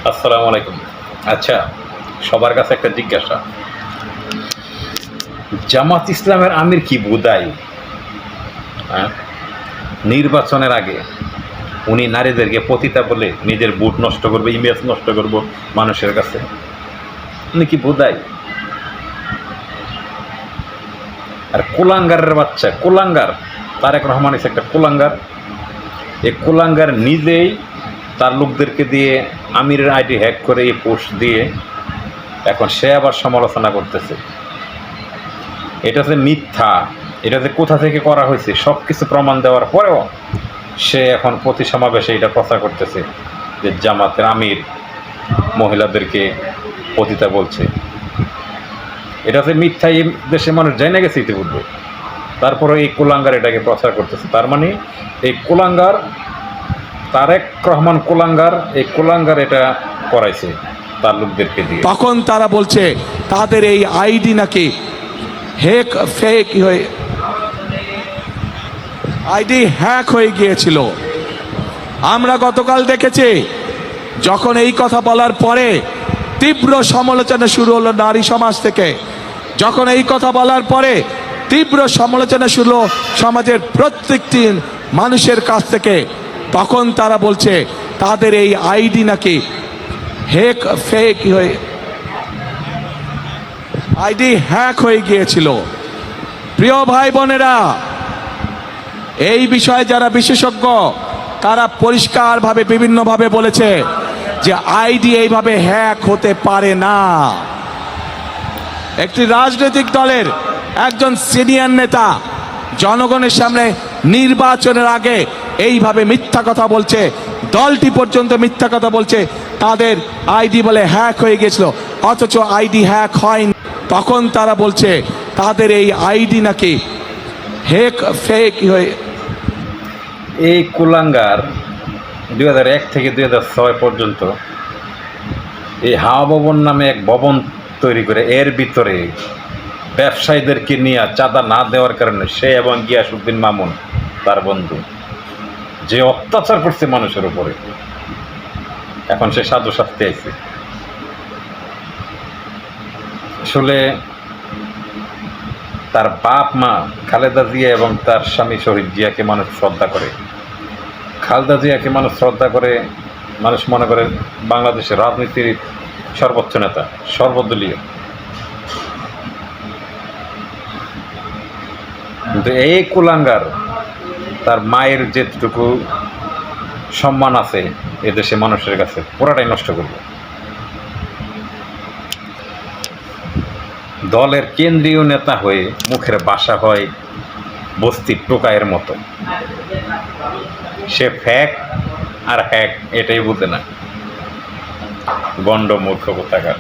আসসালামু আলাইকুম। আচ্ছা, সবার কাছে একটা জিজ্ঞাসা, জামাত ইসলামের আমির কি বুদাই? হ্যাঁ, নির্বাচনের আগে উনি নারীদেরকে পতিতা বলে নিজের বুট নষ্ট করবে, ইমেজ নষ্ট করব মানুষের কাছে, উনি কি বুদাই? আর কুলাঙ্গারের বাচ্চা, কুলাঙ্গার তারেক রহমান এসে একটা কুলাঙ্গার। এই কুলাঙ্গার নিজেই তার লোকদেরকে দিয়ে আমিরের আইডি হ্যাক করে এই পোস্ট দিয়ে এখন সে আবার সমালোচনা করতেছে। এটা যে মিথ্যা, এটা যে কোথা থেকে করা হয়েছে সব কিছু প্রমাণ দেওয়ার পরেও সে এখন প্রতি সমাবেশে এটা প্রচার করতেছে যে জামাতের আমির মহিলাদেরকে পতিতা বলছে। এটা যে মিথ্যা এই দেশে মানুষ জেনে গেছে ইতিপূর্বে, তারপরে এই কুলাঙ্গার এটাকে প্রচার করতেছে। তার মানে এই কুলাঙ্গার তারেক রহমান কুলাঙ্গার, এই কুলাঙ্গার এটা করাইছে তার লোকদেরকে দিয়ে। তখন তারা বলছে তাদের এই আইডি নাকি আইডি হ্যাক হয়ে গিয়েছিল। আমরা গতকাল দেখেছি যখন এই কথা বলার পরে তীব্র সমালোচনা শুরু হলো নারী সমাজ থেকে। যখন এই কথা বলার পরে তীব্র সমালোচনা শুরু হলো সমাজের প্রত্যেকটি মানুষের কাছ থেকে, তখন তারা বলছে তাদের এই আইডি নাকি আইডি হ্যাক হয়ে গিয়েছিল। প্রিয় ভাই বোনেরা, এই বিষয়ে যারা বিশেষজ্ঞ তারা পরিষ্কারভাবে বিভিন্নভাবে বলেছে যে আইডি এইভাবে হ্যাক হতে পারে না। একটি রাজনৈতিক দলের একজন সিনিয়র নেতা জনগণের সামনে নির্বাচনের আগে এইভাবে মিথ্যা কথা বলছে, দলটি পর্যন্ত মিথ্যা কথা বলছে তাদের আইডি বলে হ্যাক হয়ে গেছিল, অথচ আইডি হ্যাক হয়নি। তখন তারা বলছে তাদের এই আইডি নাকি ফেক হয়ে। এই কুলাঙ্গার 2001 থেকে 2006 পর্যন্ত এই হাওয়া ভবন নামে এক ভবন তৈরি করে এর ভিতরে ব্যবসায়ীদেরকে নিয়ে চাঁদা না দেওয়ার কারণে সে এবং গিয়াসউদ্দিন মামুন তার বন্ধু যে অত্যাচার করছে মানুষের উপরে, এখন সে সাধু সাজতে আইছে। আসলে তার বাপ মা খালেদা জিয়া এবং তার স্বামী শহীদ জিয়াকে মানুষ শ্রদ্ধা করে। খালেদা জিয়াকে মানুষ শ্রদ্ধা করে, মানুষ মনে করে বাংলাদেশের রাজনীতির সর্বোচ্চ নেতা, সর্বদলীয়। কিন্তু এই কুলাঙ্গার তার মায়ের যেটুকু সম্মান আছে এদেশে মানুষের কাছে পুরাটাই নষ্ট করবে। দলের কেন্দ্রীয় নেতা হয়ে মুখের ভাষা হয় বস্তির টোকাইয়ের মতো। সে ফ্যাক আর হ্যাক এটাই বুঝে না, গণ্ড মূর্খ কোথাকার।